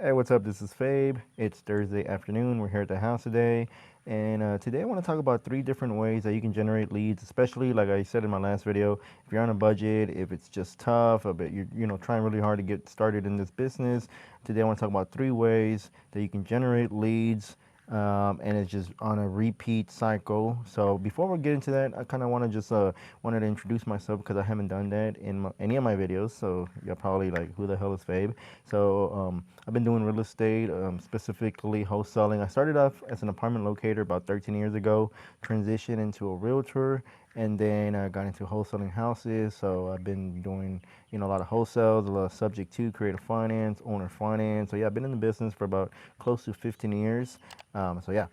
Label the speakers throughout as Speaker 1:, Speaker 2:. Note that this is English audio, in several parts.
Speaker 1: Hey, what's up? This is Fabe. It's Thursday afternoon. We're here at the house today. And today I want to talk about three different ways that you can generate leads, especially like I said in my last video, if you're on a budget, if it's just tough, I bet you're trying really hard to get started in this business. Today I want to talk about three ways that you can generate leads, and it's just on a repeat cycle. So before we get into that, I kind of want to just wanted to introduce myself because I haven't done that in any of my videos. So you're probably like, who the hell is Fabe? So I've been doing real estate, specifically wholesaling. I started off as an apartment locator about 13 years ago, transitioned into a realtor, and then I got into wholesaling houses. So I've been doing, a lot of wholesales, a lot of subject to creative finance, owner finance. So yeah, I've been in the business for about close to 15 years. So yeah,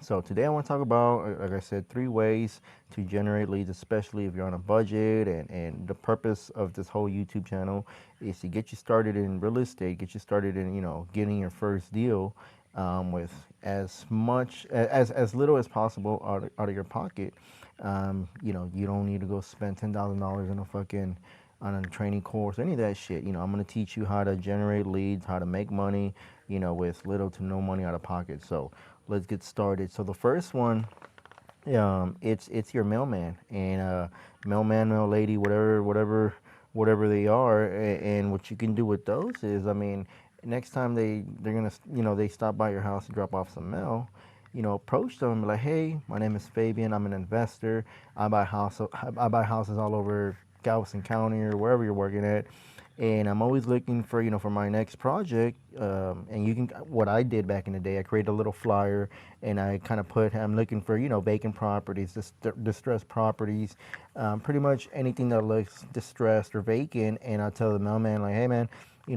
Speaker 1: so today I want to talk about, like I said, three ways to generate leads, especially if you're on a budget. And the purpose of this whole YouTube channel is to get you started in real estate, get you started in, getting your first deal, with as much as little as possible out of your pocket. You don't need to go spend $10,000 in a fucking on a training course, any of that shit. I'm gonna teach you how to generate leads, how to make money, with little to no money out of pocket. So let's get started. So the first one, it's your mailman and mailman, mail lady, whatever they are. And what you can do with those is, I mean, next time they're gonna, they stop by your house to drop off some mail. Approach them and be like, hey, my name is Fabian. I'm an investor. I buy houses all over Galveston County or wherever you're working at, and I'm always looking for, for my next project. And you can, what I did back in the day, I created a little flyer, and I kind of put, I'm looking for, vacant properties, distressed properties, pretty much anything that looks distressed or vacant. And I tell the mailman, like, hey man,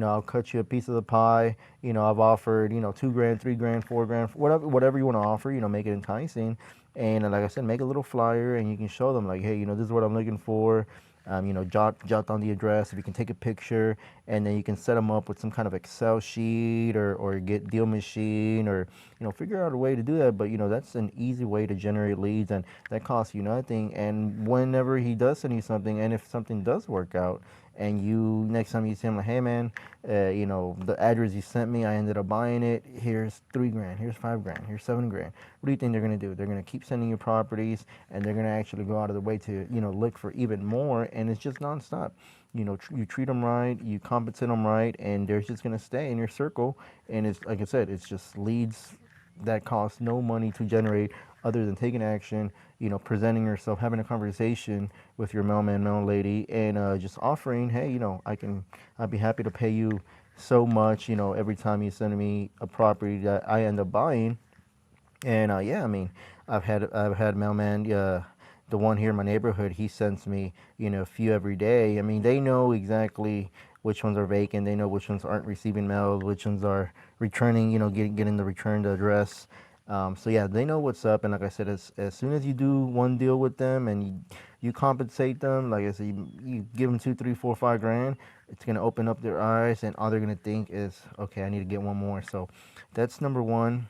Speaker 1: I'll cut you a piece of the pie. I've offered, $2 grand, $3 grand, $4 grand, whatever you want to offer, make it enticing. And like I said, make a little flyer, and you can show them like, hey, this is what I'm looking for. Jot down the address. If you can take a picture, and then you can set them up with some kind of Excel sheet, or get Deal Machine, or figure out a way to do that. But that's an easy way to generate leads, and that costs you nothing. And whenever he does send you something, and if something does work out, and you next time you see him, like, hey man, the address you sent me, I ended up buying it. Here's $3 grand, here's $5 grand, here's $7 grand. What do you think they're gonna do? They're gonna keep sending you properties, and they're gonna actually go out of the way to look for even more. And it's just nonstop. You treat them right, you compensate them right, and they're just gonna stay in your circle. And it's like I said, it's just leads that cost no money to generate other than taking action, presenting yourself, having a conversation with your mailman, mail lady, and just offering, hey, I'd be happy to pay you so much, every time you send me a property that I end up buying. And yeah, I mean, I've had mailman, the one here in my neighborhood. He sends me, a few every day. I mean, they know exactly which ones are vacant. They know which ones aren't receiving mail, which ones are returning. Getting the returned address. So yeah, they know what's up. And like I said, as soon as you do one deal with them, and you compensate them, like I said, you give them 2, 3, 4, 5 grand, it's gonna open up their eyes, and all they're gonna think is, okay, I need to get one more. So that's number one.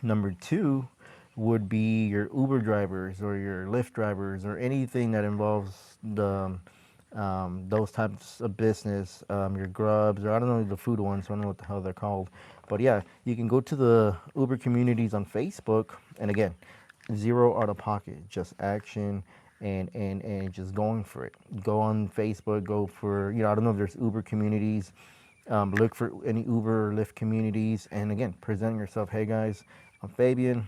Speaker 1: Number two would be your Uber drivers or your Lyft drivers or anything that involves those types of business, your Grubs, or I don't know the food ones, so I don't know what the hell they're called. But yeah, you can go to the Uber communities on Facebook, and again, zero out of pocket, just action. And just going for it. Go on Facebook, go for, I don't know if there's Uber communities. Look for any Uber or Lyft communities, and again, present yourself. Hey guys, I'm Fabian.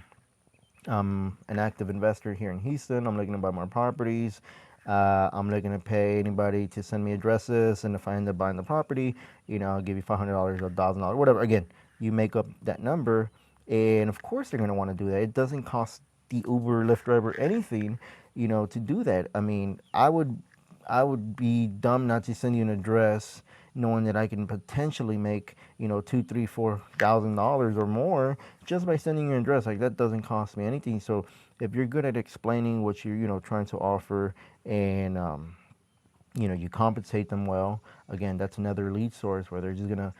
Speaker 1: I'm an active investor here in Houston. I'm looking to buy more properties. I'm looking to pay anybody to send me addresses, and if I end up buying the property, I'll give you $500 or $1,000, whatever. Again, you make up that number, and of course they're gonna want to do that. It doesn't cost the Uber, Lyft driver anything, to do that. I mean, I would be dumb not to send you an address, knowing that I can potentially make, two, three, $4,000 or more just by sending you an address. Like, that doesn't cost me anything. So if you're good at explaining what you're, trying to offer, and you compensate them well, again, that's another lead source where they're just gonna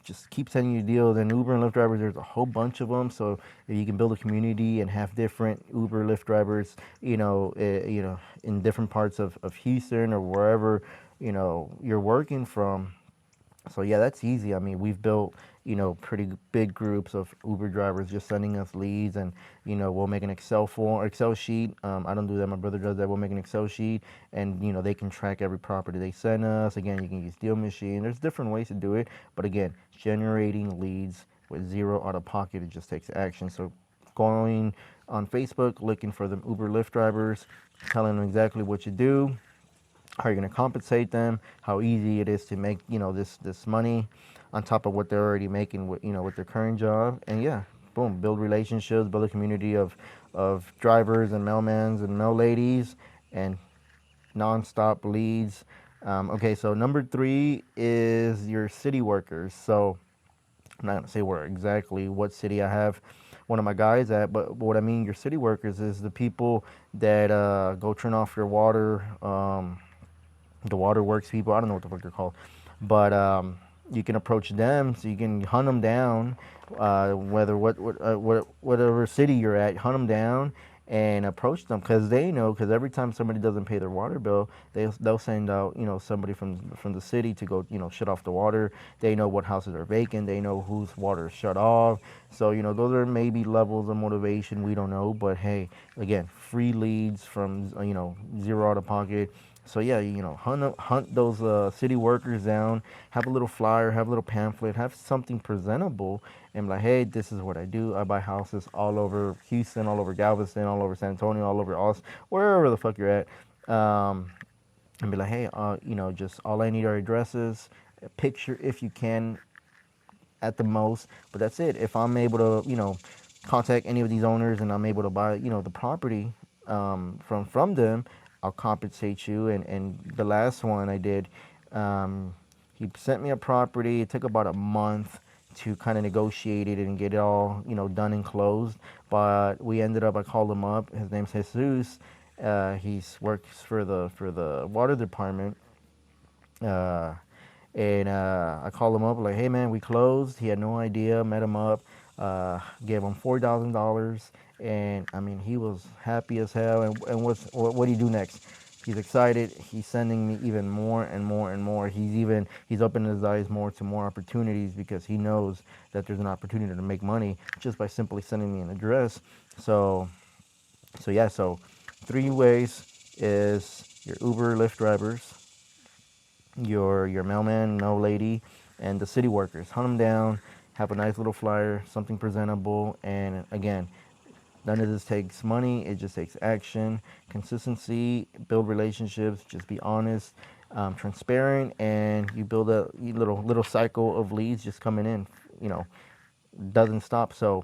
Speaker 1: just keep sending you deals. And Uber and Lyft drivers, there's a whole bunch of them. So if you can build a community and have different Uber, Lyft drivers, in different parts of Houston or wherever, you're working from, So yeah, that's easy. I mean, we've built, pretty big groups of Uber drivers just sending us leads, and we'll make an Excel sheet. I don't do that. My brother does that. We'll make an Excel sheet, and they can track every property they send us. Again, you can use Deal Machine. There's different ways to do it, but again, generating leads with zero out of pocket, it just takes action. So going on Facebook, looking for the Uber Lyft drivers, telling them exactly what you do, how you're going to compensate them, how easy it is to make this money on top of what they're already making with with their current job. And yeah, boom, build relationships, build a community of drivers and mailmans and mail ladies, and nonstop leads. Okay, so number three is your city workers. So I'm not gonna say where exactly what city I have one of my guys at, but what I mean your city workers is the people that go turn off your water. The waterworks people. I don't know what the fuck they're called, but you can approach them, so you can hunt them down, whether whatever city you're at, hunt them down and approach them, because they know, because every time somebody doesn't pay their water bill, they'll send out somebody from the city to go shut off the water. They know what houses are vacant. They know whose water is shut off. So those are maybe levels of motivation, we don't know, but hey, again, free leads from zero out of pocket. So yeah, hunt those city workers down. Have a little flyer, have a little pamphlet, have something presentable, and be like, hey, this is what I do. I buy houses all over Houston, all over Galveston, all over San Antonio, all over Austin, wherever the fuck you're at. And be like, hey, just all I need are addresses, a picture if you can, at the most. But that's it. If I'm able to, contact any of these owners and I'm able to buy, the property from them, I'll compensate you. And the last one I did, he sent me a property. It took about a month to kind of negotiate it and get it all, done and closed. But we ended up, I called him up. His name's Jesus. He's works for the water department. Uh, and I called him up like, hey man, we closed. He had no idea. Met him up, gave him $4,000, and I mean he was happy as hell. And what do you do next? He's excited. He's sending me even more and more and more. He's opening his eyes more to more opportunities, because he knows that there's an opportunity to make money just by simply sending me an address. So three ways is your Uber, Lyft drivers, your mailman, mail lady, and the city workers. Hunt them down, have a nice little flyer, something presentable, and again, none of this takes money. It just takes action, consistency, build relationships, just be honest, transparent, and you build a little cycle of leads just coming in. Doesn't stop. So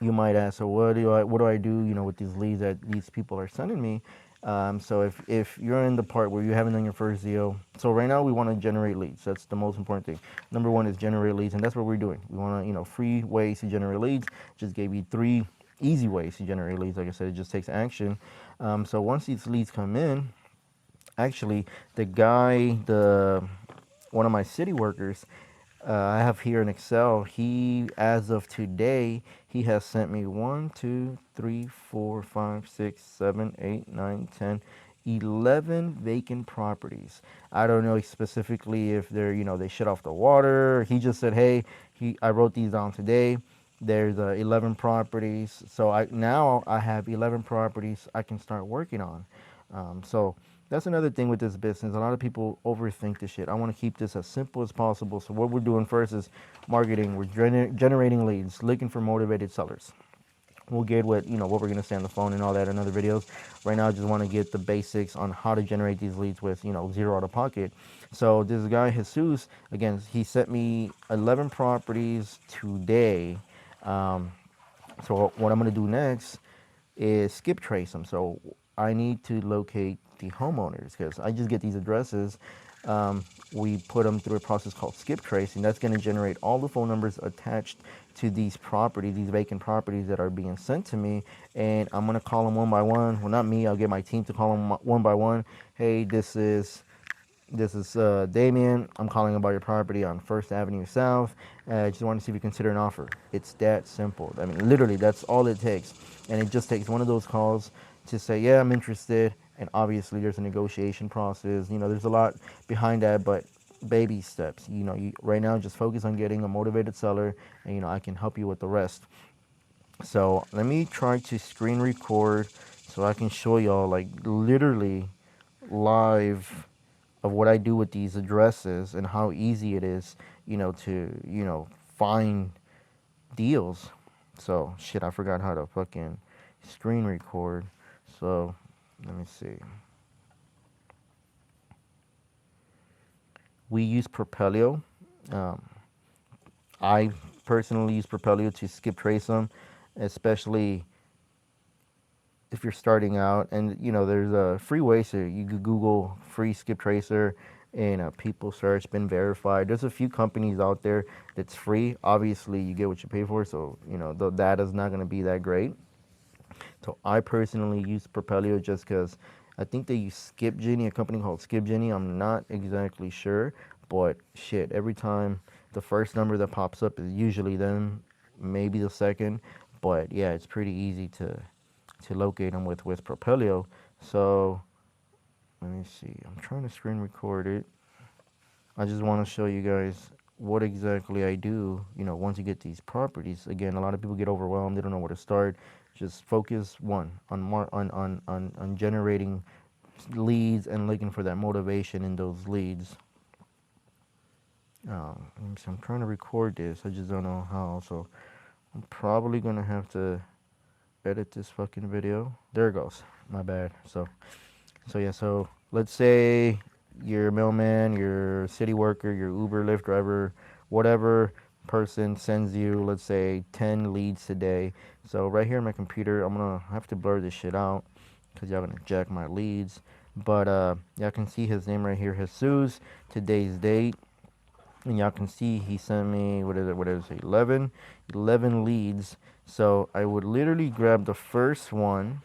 Speaker 1: you might ask, so what do I do, with these leads that these people are sending me? So if you're in the part where you haven't done your first deal, so right now we want to generate leads. That's the most important thing. Number one is generate leads, and that's what we're doing. We want to, free ways to generate leads. Just gave you three easy ways to generate leads. Like I said, it just takes action. So once these leads come in, actually, one of my city workers, I have here in Excel. He, as of today, he has sent me 1, 2, 3, 4, 5, 6, 7, 8, 9, 10, 11 vacant properties. I don't know specifically if they're, they shut off the water. He just said, hey, I wrote these down today. There's 11 properties. So I have 11 properties I can start working on. So that's another thing with this business. A lot of people overthink this shit. I want to keep this as simple as possible. So what we're doing first is marketing. We're generating leads, looking for motivated sellers. We'll get what we're gonna say on the phone and all that in other videos. Right now, I just want to get the basics on how to generate these leads with zero out of pocket. So this guy Jesus, again, he sent me 11 properties today. So what I'm gonna do next is skip trace them. So I need to locate the homeowners, because I just get these addresses. We put them through a process called skip tracing. That's going to generate all the phone numbers attached to these properties, these vacant properties that are being sent to me, and I'm going to call them one by one. Well, not me. I'll get my team to call them one by one. Hey, this is Damien. I'm calling about your property on First Avenue South. I just want to see if you consider an offer. It's that simple. I mean, literally, that's all it takes. And it just takes one of those calls to say, yeah, I'm interested. And obviously, there's a negotiation process. There's a lot behind that, but baby steps. Right now just focus on getting a motivated seller, and I can help you with the rest. So let me try to screen record so I can show y'all like literally live of what I do with these addresses and how easy it is, to, find deals. So shit, I forgot how to fucking screen record. So let me see. We use Propelio. Um, I personally use Propelio to skip trace them, especially if you're starting out. And there's a free way, so you could Google free skip tracer and people search been verified. There's a few companies out there that's free. Obviously, you get what you pay for, so the data's not going to be that great. So I personally use Propelio just because I think they use Skip Jenny, a company called Skip Jenny. I'm not exactly sure, but shit, every time the first number that pops up is usually them, maybe the second. But yeah, it's pretty easy to locate them with Propelio. So let me see. I'm trying to screen record it. I just want to show you guys what exactly I do, once you get these properties. Again, a lot of people get overwhelmed. They don't know where to start. Just focus on generating leads and looking for that motivation in those leads. So I'm trying to record this. I just don't know how. So I'm probably going to have to edit this fucking video. There it goes. My bad. So yeah, so let's say your mailman, your city worker, your Uber, Lyft driver, whatever person sends you, let's say 10 leads today. So right here on my computer, I'm gonna have to blur this shit out because y'all gonna jack my leads. But y'all can see his name right here, Jesus, today's date. And y'all can see he sent me, what is it, 11 leads. So I would literally grab the first one,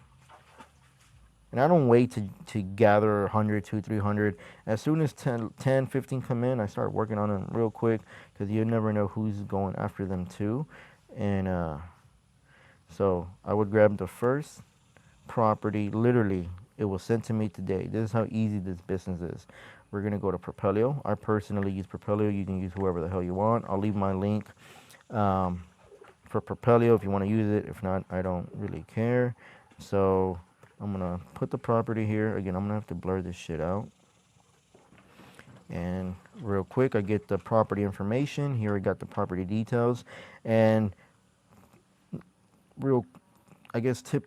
Speaker 1: and I don't wait to gather 100, 200, 300. As soon as 10, 15 come in, I start working on them real quick because you never know who's going after them too. And so I would grab the first property. Literally, it was sent to me today. This is how easy this business is. We're going to go to Propelio. I personally use Propelio. You can use whoever the hell you want. I'll leave my link for Propelio if you want to use it. If not, I don't really care. So I'm going to put the property here. Again, I'm going to have to blur this shit out. And real quick, I get the property information. Here I got the property details. And I guess tip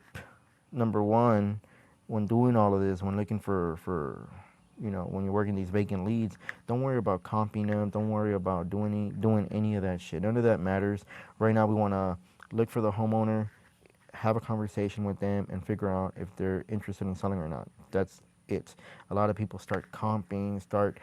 Speaker 1: number one, when doing all of this, when looking for when you're working these vacant leads, don't worry about comping them. Don't worry about doing any of that shit. None of that matters. Right now, we want to look for the homeowner, have a conversation with them, and figure out if they're interested in selling or not. That's it. A lot of people start comping, start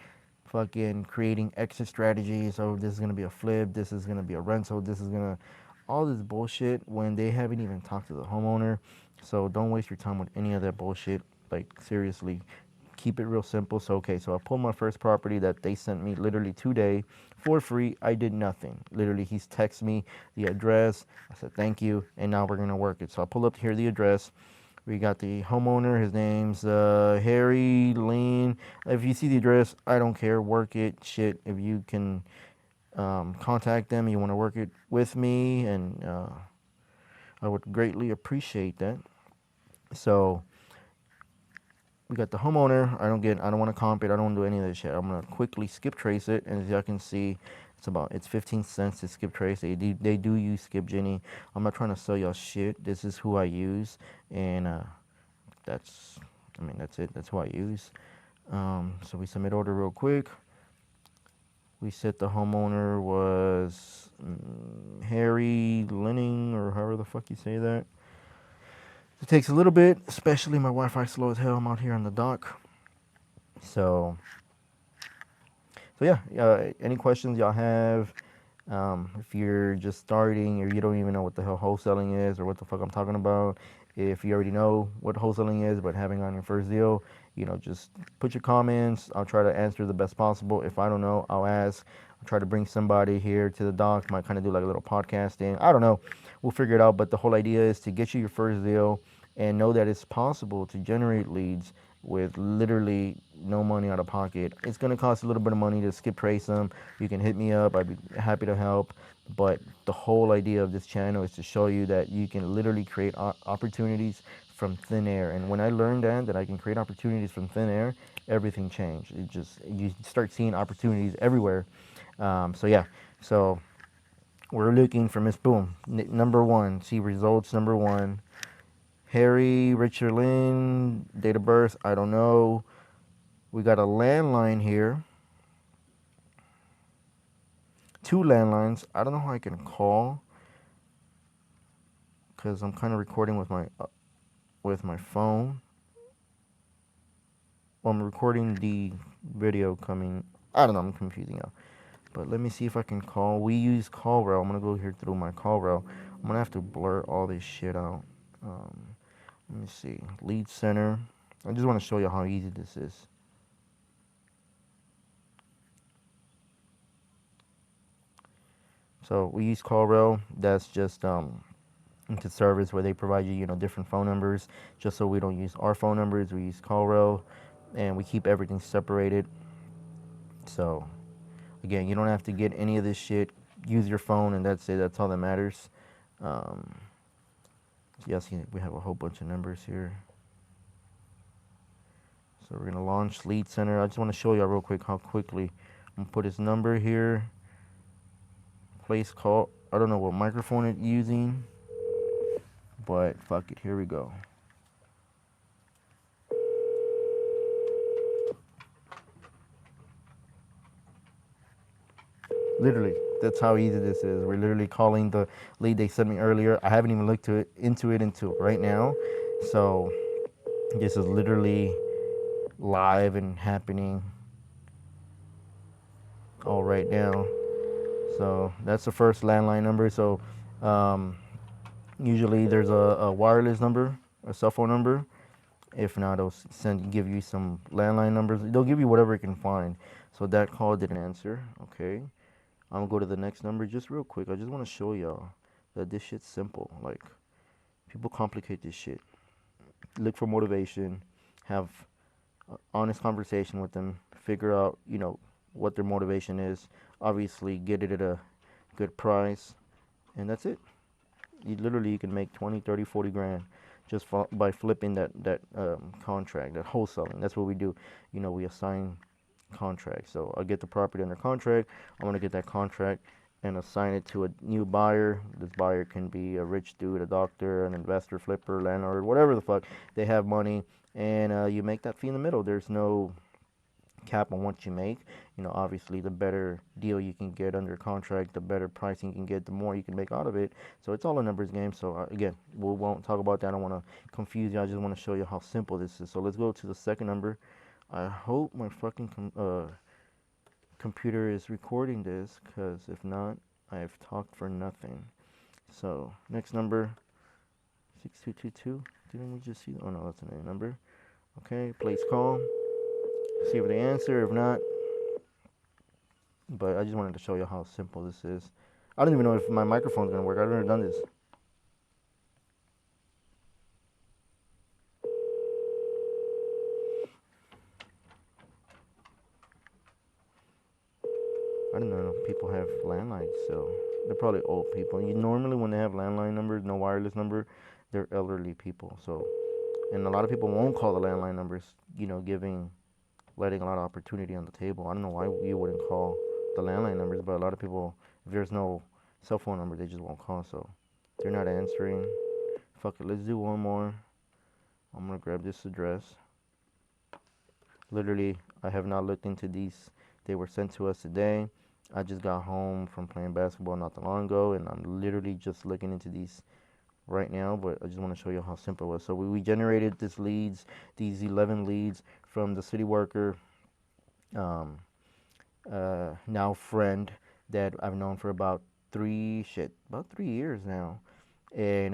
Speaker 1: fucking creating exit strategies. Oh, this is going to be a flip. This is going to be a rental. This is going to... all this bullshit when they haven't even talked to the homeowner. So don't waste your time with any of that bullshit. Like, seriously, keep it real simple. So, okay, so I pulled my first property that they sent me literally today for free. I did nothing. Literally, he's texted me the address. I said, thank you. And now we're going to work it. So I pull up here the address. We got the homeowner. His name's Harry Lane. If you see the address, I don't care. Work it. Shit. If you can contact them, you want to work it with me, and I would greatly appreciate that. So we got the homeowner. I don't want to comp it. I don't want to do any of this shit. I'm gonna quickly skip trace it, and as y'all can see, it's 15 cents to skip trace. They do use Skip Jenny. I'm not trying to sell y'all shit. This is who I use, and that's it. That's who I use. So we submit order real quick. We said the homeowner was Harry Linning, or however the fuck you say that. It takes a little bit, especially my Wi-Fi slow as hell. I'm out here on the dock. So yeah, any questions y'all have? If you're just starting or you don't even know what the hell wholesaling is or what the fuck I'm talking about, if you already know what wholesaling is but having on your first deal, just put your comments. I'll try to answer the best possible. If I don't know, I'll ask. I'll try to bring somebody here to the dock. Might kind of do like a little podcasting. I don't know. We'll figure it out. But the whole idea is to get you your first deal and know that it's possible to generate leads with literally no money out of pocket. It's gonna cost a little bit of money to skip trace them. You can hit me up. I'd be happy to help. But the whole idea of this channel is to show you that you can literally create opportunities from thin air. And when I learned that I can create opportunities from thin air, everything changed. It just, you start seeing opportunities everywhere. So yeah, so we're looking for Miss Boom, number one. See results, number one. Harry, Richard Lynn, date of birth, I don't know. We got a landline here. 2 landlines. I don't know how I can call because I'm kind of recording with my phone. Well, I'm recording the video coming. I don't know. I'm confusing you. But let me see if I can call. We use CallRail. I'm gonna go here through my CallRail. I'm gonna have to blur all this shit out. Let me see. Lead center. I just want to show you how easy this is. So we use CallRail. That's just into service where they provide you, different phone numbers. Just so we don't use our phone numbers, we use CallRail, and we keep everything separated. So again, you don't have to get any of this shit. Use your phone, and that's it. That's all that matters. Yes, we have a whole bunch of numbers here. So we're gonna launch lead center. I just want to show you real quick how quickly. I'm gonna put his number here. Place call. I don't know what microphone it's using, but fuck it. Here we go. Literally, that's how easy this is. We're literally calling the lead they sent me earlier. I haven't even looked into it until right now. So this is literally live and happening all right now. So that's the first landline number. So usually there's a wireless number, a cell phone number. If not, they'll give you some landline numbers. They'll give you whatever it can find. So that call didn't answer. Okay. I'm gonna go to the next number just real quick. I just want to show y'all that this shit's simple. Like, people complicate this shit. Look for motivation. Have an honest conversation with them. Figure out, what their motivation is. Obviously, get it at a good price. And that's it. You can make 20, 30, 40 grand just by flipping that contract, that wholesaling. That's what we do. We assign contract. So I'll get the property under contract. I'm gonna get that contract and assign it to a new buyer. This buyer can be a rich dude, a doctor, an investor, flipper, landlord, whatever the fuck. They have money, and you make that fee in the middle. There's no cap on what you make. Obviously, the better deal you can get under contract, the better pricing you can get, the more you can make out of it. So it's all a numbers game. So again, we won't talk about that. I don't want to confuse you. I just want to show you how simple this is. So let's go to the second number. I hope my fucking computer is recording this, because if not, I have talked for nothing. So next number, 6222. Didn't we just see? Oh no, that's another number. Okay, place call. See if they answer. If not, but I just wanted to show you how simple this is. I don't even know if my microphone's gonna work. I've never done this. I don't know if people have landlines, so they're probably old people. Normally when they have landline numbers, no wireless number, they're elderly people. So, and a lot of people won't call the landline numbers, letting a lot of opportunity on the table. I don't know why you wouldn't call the landline numbers, but a lot of people, if there's no cell phone number, they just won't call. So they're not answering. Fuck it, let's do one more. I'm gonna grab this address. Literally, I have not looked into these. They were sent to us today. I just got home from playing basketball not that long ago, and I'm literally just looking into these right now, but I just want to show you how simple it was. So we generated these 11 leads from the city worker, now friend, that I've known for about 3 years now. And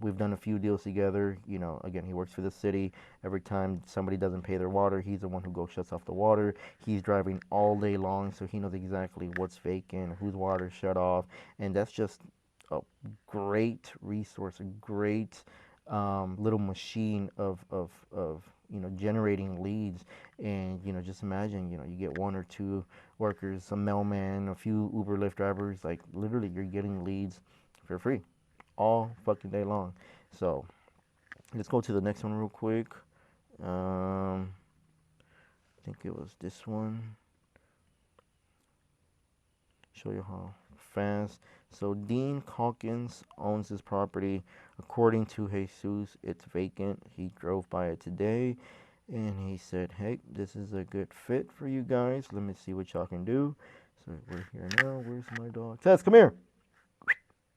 Speaker 1: we've done a few deals together. Again, he works for the city. Every time somebody doesn't pay their water, he's the one who goes shuts off the water. He's driving all day long, so he knows exactly what's vacant, whose water shut off, and that's just a great resource, a great little machine of generating leads. And just imagine, you get one or two workers, a mailman, a few Uber Lyft drivers, like literally you're getting leads for free all fucking day long. So let's go to the next one real quick. I think it was this one. Show you how fast. So Dean Calkins owns this property. According to Jesus, it's vacant. He drove by it today and he said, hey, this is a good fit for you guys. Let me see what y'all can do. So we're here now. Where's my dog? Tess, come here.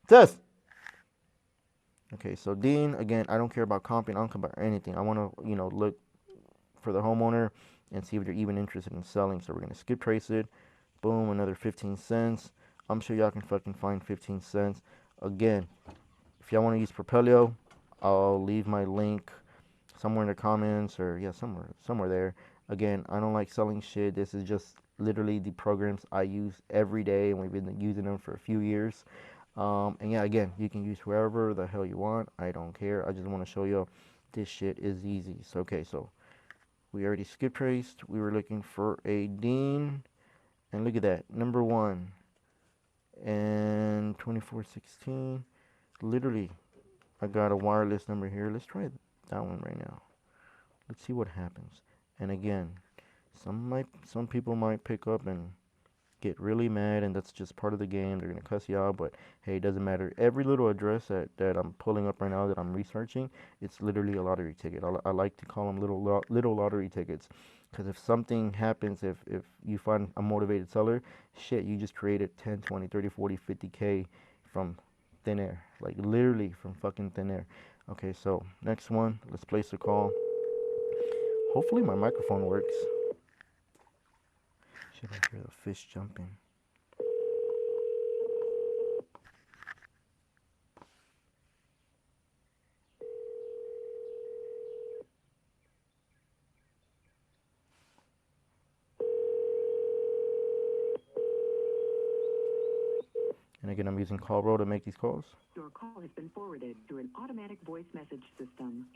Speaker 1: Tess. Okay, so Dean, again, I don't care about comping. I don't care about anything. I want to, look for the homeowner and see if they're even interested in selling. So we're going to skip trace it. Boom, another 15 cents. I'm sure y'all can fucking find 15 cents. Again, if y'all want to use Propelio, I'll leave my link somewhere in the comments, or yeah, somewhere there. Again, I don't like selling shit. This is just literally the programs I use every day, and we've been using them for a few years. And yeah, again, you can use whoever the hell you want. I don't care. I just want to show you this shit is easy. So okay, so we already skip traced. We were looking for a Dean, and look at that, number one, and 2416. Literally, I got a wireless number here. Let's try that one right now. Let's see what happens. And again, some people might pick up and get really mad, and that's just part of the game. They're gonna cuss you out, but hey, it doesn't matter. Every little address that I'm pulling up right now, that I'm researching, it's literally a lottery ticket. I like to call them little lottery tickets, because if something happens, if you find a motivated seller, shit, you just created 10, 20, 30, 40, 50K from thin air, like literally from fucking thin air. Okay, so next one, let's place a call. Hopefully my microphone works. Should I hear the fish jumping? And again, I'm using CallRoll to make these calls.
Speaker 2: Your call has been forwarded to an automatic voice message system.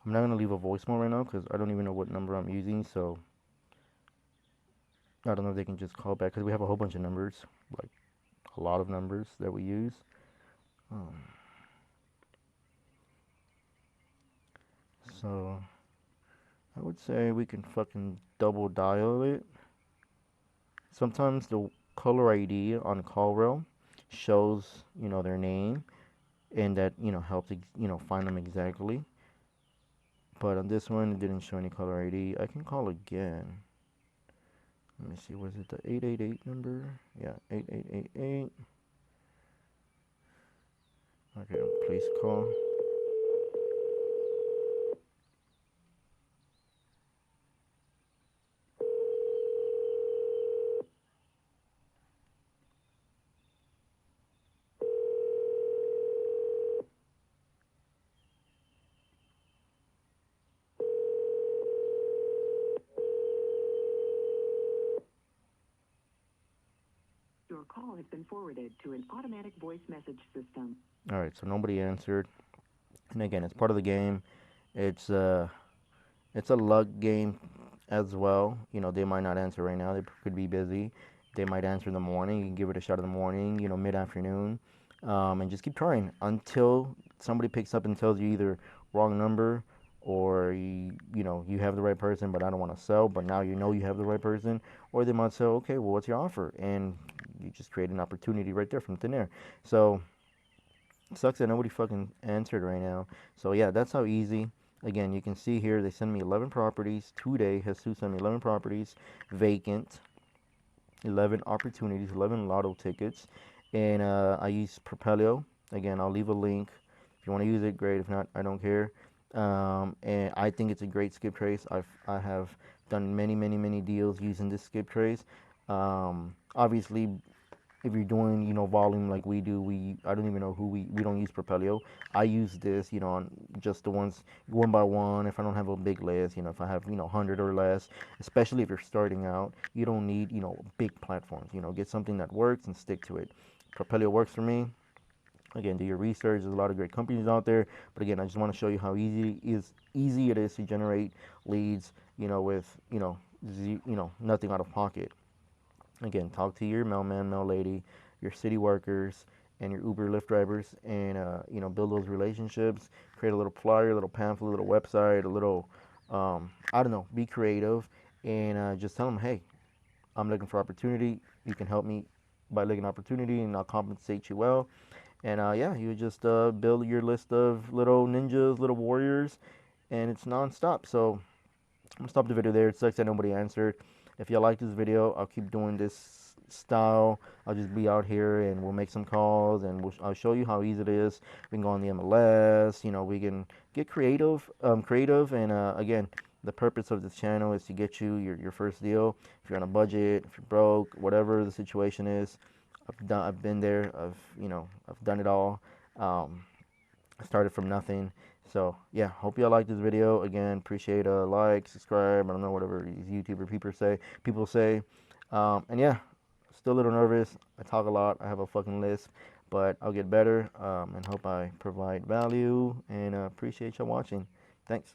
Speaker 1: I'm not going to leave a voicemail right now because I don't even know what number I'm using, so I don't know if they can just call back, because we have a whole bunch of numbers, like a lot of numbers that we use. So I would say we can fucking double dial it. Sometimes the caller ID on CallRail shows, their name, and that, helps, find them exactly. But on this one, it didn't show any caller ID. I can call again. Let me see, was it the 888 number? Yeah, 8888. Okay, please call.
Speaker 2: Your call has been forwarded to an automatic voice message system.
Speaker 1: All right, so nobody answered. And again, it's part of the game. It's a luck game as well. They might not answer right now. They could be busy. They might answer in the morning. You can give it a shot in the morning, mid-afternoon, and just keep trying until somebody picks up and tells you either wrong number, or you have the right person, but I don't want to sell. But now you have the right person, or they might say, okay, well, what's your offer? And you just create an opportunity right there from thin air. So it sucks that nobody fucking answered right now. So yeah, that's how easy. Again, you can see here they send me 11 properties today. Jesus sent me 11 properties, vacant, 11 opportunities, 11 lotto tickets, and I use Propelio. Again, I'll leave a link. If you want to use it, great. If not, I don't care. And I think it's a great skip trace. I have done many deals using this skip trace. Obviously, if you're doing volume like we do, I don't even know who we don't use Propelio. I use this on just the ones one by one. If I don't have a big list, if I have 100 or less, especially if you're starting out, you don't need big platforms. Get something that works and stick to it. Propelio works for me. Again, do your research. There's a lot of great companies out there, but again, I just want to show you how easy it is to generate leads, with nothing out of pocket. Again, talk to your mailman, mail lady, your city workers, and your Uber, Lyft drivers, and build those relationships. Create a little flyer, a little pamphlet, a little website, a little I don't know. Be creative, and just tell them, hey, I'm looking for opportunity. You can help me by looking opportunity, and I'll compensate you well. And yeah, you just build your list of little ninjas, little warriors, and it's nonstop. So I'm gonna stop the video there. It sucks that nobody answered. If y'all like this video, I'll keep doing this style. I'll just be out here and we'll make some calls and I'll show you how easy it is. We can go on the MLS. We can get creative. And again, the purpose of this channel is to get you your first deal. If you're on a budget, if you're broke, whatever the situation is, I've been there. I've done it all. I started from nothing. So yeah, hope y'all like this video. Again, appreciate a like, subscribe. I don't know whatever these YouTuber people say. And yeah, still a little nervous. I talk a lot. I have a fucking list, but I'll get better. And hope I provide value. And appreciate y'all watching. Thanks.